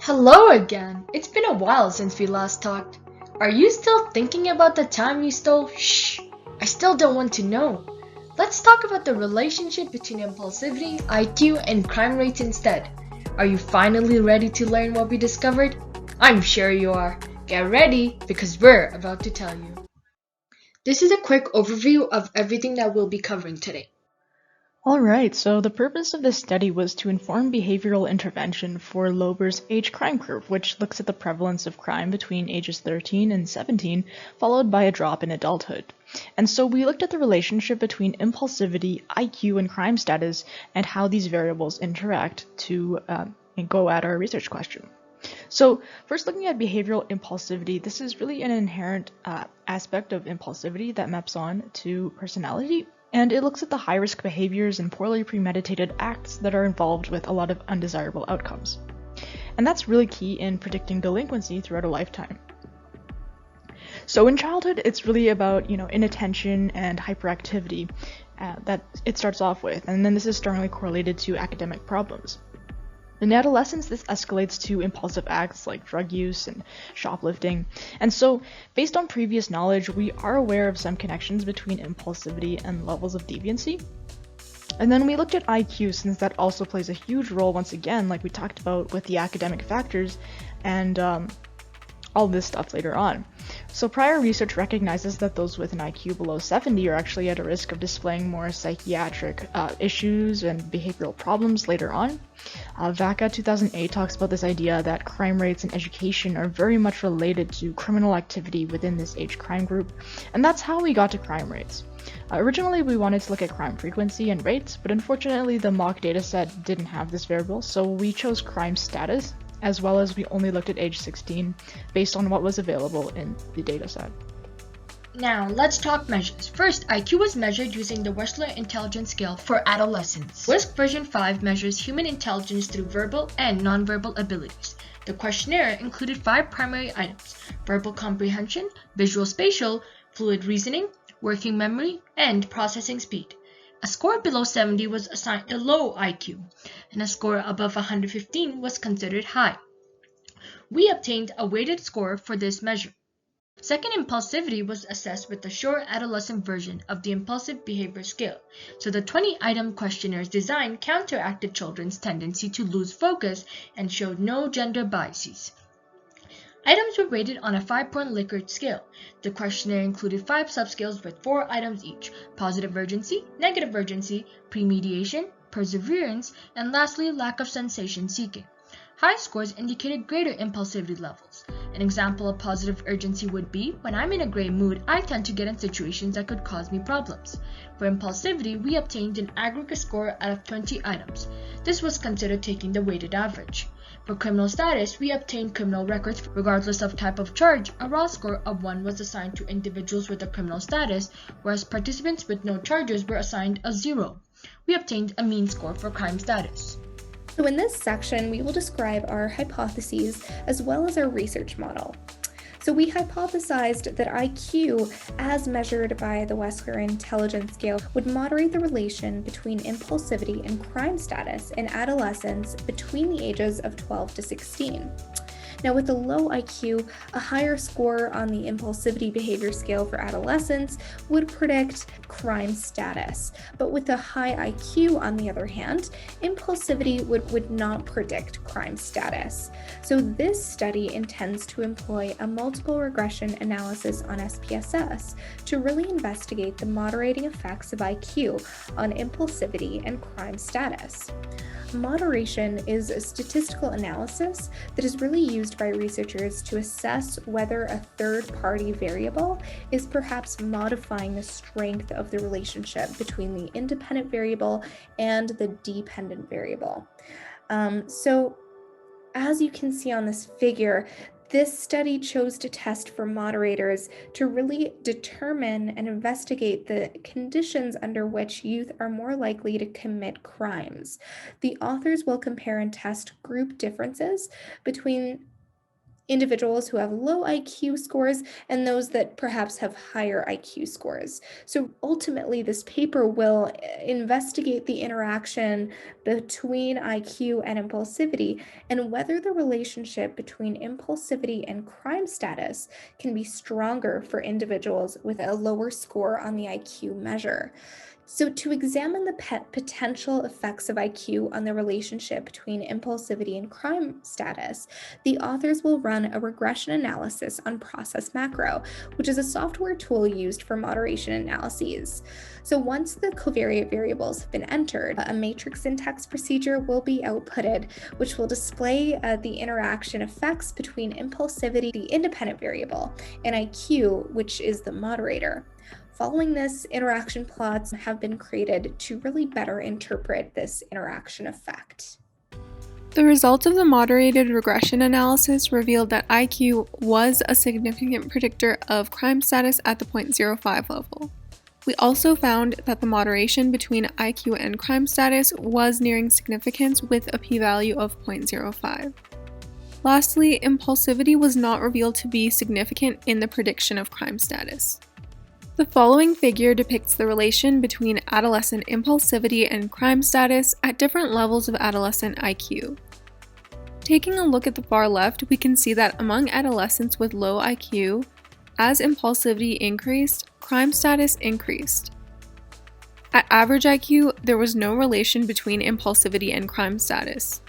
Hello again! It's been a while since we last talked. Are you still thinking about the time you stole? Shh! I still don't want to know. Let's talk about the relationship between impulsivity, IQ, and crime rates instead. Are you finally ready to learn what we discovered? I'm sure you are. Get ready, because we're about to tell you. This is a quick overview of everything that we'll be covering today. All right, so the purpose of this study was to inform behavioral intervention for Lober's age crime curve, which looks at the prevalence of crime between ages 13 and 17, followed by a drop in adulthood. And so we looked at the relationship between impulsivity, IQ, and crime status, and how these variables interact to go at our research question. So, first looking at behavioral impulsivity, this is really an inherent aspect of impulsivity that maps on to personality, and it looks at the high-risk behaviors and poorly premeditated acts that are involved with a lot of undesirable outcomes. And that's really key in predicting delinquency throughout a lifetime. So in childhood, it's really about, inattention and hyperactivity that it starts off with, and then this is strongly correlated to academic problems. In adolescence, this escalates to impulsive acts like drug use and shoplifting. And so, based on previous knowledge, we are aware of some connections between impulsivity and levels of deviancy. And then we looked at IQ, since that also plays a huge role, once again, like we talked about with the academic factors and all this stuff later on. So prior research recognizes that those with an IQ below 70 are actually at a risk of displaying more psychiatric issues and behavioral problems later on. VACA 2008 talks about this idea that crime rates and education are very much related to criminal activity within this age crime group, and that's how we got to crime rates. Originally, we wanted to look at crime frequency and rates, but unfortunately the mock dataset didn't have this variable, so we chose crime status, as well as we only looked at age 16 based on what was available in the dataset. Now, let's talk measures. First, IQ was measured using the Wechsler Intelligence Scale for adolescents. WISC version 5 measures human intelligence through verbal and nonverbal abilities. The questionnaire included 5 primary items: verbal comprehension, visual spatial, fluid reasoning, working memory, and processing speed. A score below 70 was assigned a low IQ, and a score above 115 was considered high. We obtained a weighted score for this measure. Second, impulsivity was assessed with the short adolescent version of the impulsive behavior scale, so the 20-item questionnaire's design counteracted children's tendency to lose focus and showed no gender biases. Items were rated on a 5-point Likert scale. The questionnaire included 5 subscales with 4 items each: positive urgency, negative urgency, premediation, perseverance, and lastly, lack of sensation seeking. High scores indicated greater impulsivity levels. An example of positive urgency would be, when I'm in a gray mood, I tend to get in situations that could cause me problems. For impulsivity, we obtained an aggregate score out of 20 items. This was considered taking the weighted average. For criminal status, we obtained criminal records regardless of type of charge. A raw score of 1 was assigned to individuals with a criminal status, whereas participants with no charges were assigned a 0. We obtained a mean score for crime status. So in this section, we will describe our hypotheses as well as our research model. So we hypothesized that IQ, as measured by the Wechsler Intelligence Scale, would moderate the relation between impulsivity and crime status in adolescents between the ages of 12 to 16. Now, with a low IQ, a higher score on the impulsivity behavior scale for adolescents would predict crime status. But with a high IQ, on the other hand, impulsivity would not predict crime status. So this study intends to employ a multiple regression analysis on SPSS to really investigate the moderating effects of IQ on impulsivity and crime status. Moderation is a statistical analysis that is really used by researchers to assess whether a third-party variable is perhaps modifying the strength of the relationship between the independent variable and the dependent variable. So as you can see on this figure, this study chose to test for moderators to really determine and investigate the conditions under which youth are more likely to commit crimes. The authors will compare and test group differences between individuals who have low IQ scores and those that perhaps have higher IQ scores. So ultimately, this paper will investigate the interaction between IQ and impulsivity and whether the relationship between impulsivity and crime status can be stronger for individuals with a lower score on the IQ measure. So, to examine the potential effects of IQ on the relationship between impulsivity and crime status, the authors will run a regression analysis on Process Macro, which is a software tool used for moderation analyses. So, once the covariate variables have been entered, a matrix syntax procedure will be outputted, which will display the interaction effects between impulsivity, the independent variable, and IQ, which is the moderator. Following this, interaction plots have been created to really better interpret this interaction effect. The results of the moderated regression analysis revealed that IQ was a significant predictor of crime status at the 0.05 level. We also found that the moderation between IQ and crime status was nearing significance with a p-value of 0.05. Lastly, impulsivity was not revealed to be significant in the prediction of crime status. The following figure depicts the relation between adolescent impulsivity and crime status at different levels of adolescent IQ. Taking a look at the far left, we can see that among adolescents with low IQ, as impulsivity increased, crime status increased. At average IQ, there was no relation between impulsivity and crime status.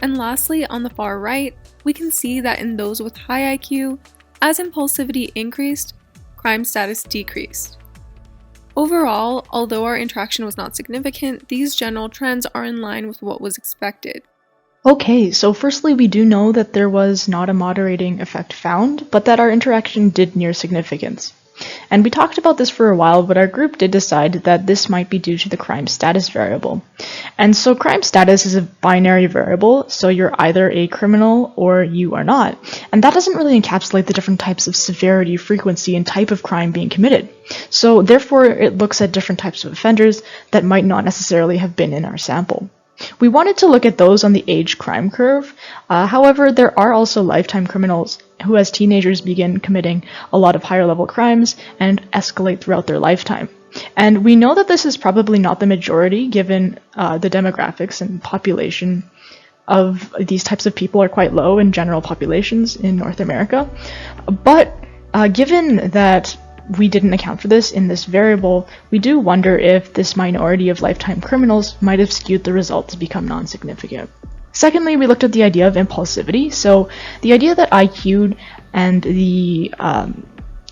And lastly, on the far right, we can see that in those with high IQ, as impulsivity increased, crime status decreased. Overall, although our interaction was not significant, these general trends are in line with what was expected. Okay, so firstly, we do know that there was not a moderating effect found, but that our interaction did near significance. And we talked about this for a while, but our group did decide that this might be due to the crime status variable. And so crime status is a binary variable, so you're either a criminal or you are not. And that doesn't really encapsulate the different types of severity, frequency, and type of crime being committed. So therefore, it looks at different types of offenders that might not necessarily have been in our sample. We wanted to look at those on the age crime curve. However, there are also lifetime criminals who as teenagers begin committing a lot of higher level crimes and escalate throughout their lifetime. And we know that this is probably not the majority given the demographics and population of these types of people are quite low in general populations in North America. But given that we didn't account for this in this variable, we do wonder if this minority of lifetime criminals might have skewed the result to become non-significant. Secondly, we looked at the idea of impulsivity. So the idea that IQ and the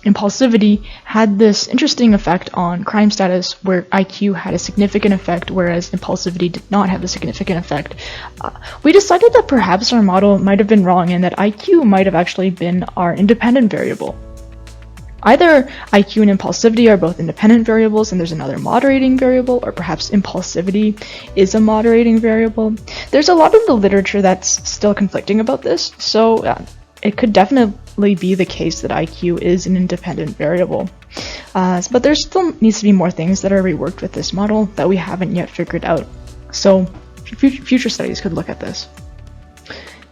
impulsivity had this interesting effect on crime status where IQ had a significant effect, whereas impulsivity did not have a significant effect. We decided that perhaps our model might have been wrong and that IQ might have actually been our independent variable. Either IQ and impulsivity are both independent variables and there's another moderating variable, or perhaps impulsivity is a moderating variable. There's a lot in the literature that's still conflicting about this, so it could definitely be the case that IQ is an independent variable. But there still needs to be more things that are reworked with this model that we haven't yet figured out. So future studies could look at this.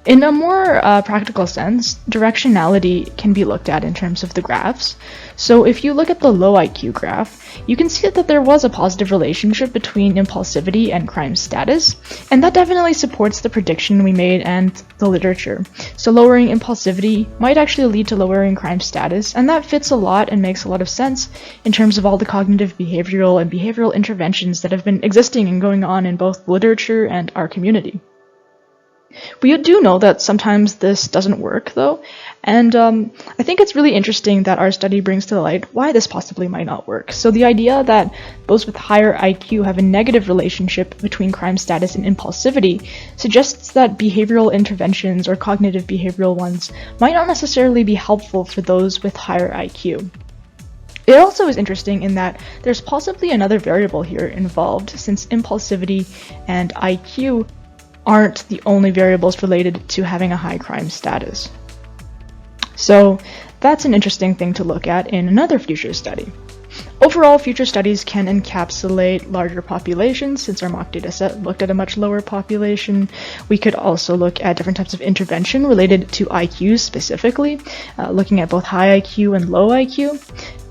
In a more practical sense, directionality can be looked at in terms of the graphs. So if you look at the low IQ graph, you can see that there was a positive relationship between impulsivity and crime status, and that definitely supports the prediction we made and the literature. So lowering impulsivity might actually lead to lowering crime status, and that fits a lot and makes a lot of sense in terms of all the cognitive behavioral and behavioral interventions that have been existing and going on in both literature and our community. We do know that sometimes this doesn't work, though, and I think it's really interesting that our study brings to light why this possibly might not work. So the idea that those with higher IQ have a negative relationship between crime status and impulsivity suggests that behavioral interventions or cognitive behavioral ones might not necessarily be helpful for those with higher IQ. It also is interesting in that there's possibly another variable here involved, since impulsivity and IQ aren't the only variables related to having a high crime status. So that's an interesting thing to look at in another future study. Overall, future studies can encapsulate larger populations since our mock data set looked at a much lower population. We could also look at different types of intervention related to IQ specifically, looking at both high IQ and low IQ.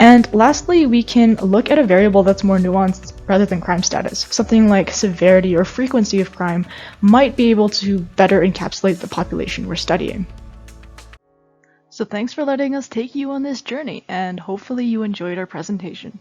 And lastly, we can look at a variable that's more nuanced rather than crime status. Something like severity or frequency of crime might be able to better encapsulate the population we're studying. So thanks for letting us take you on this journey, and hopefully you enjoyed our presentation.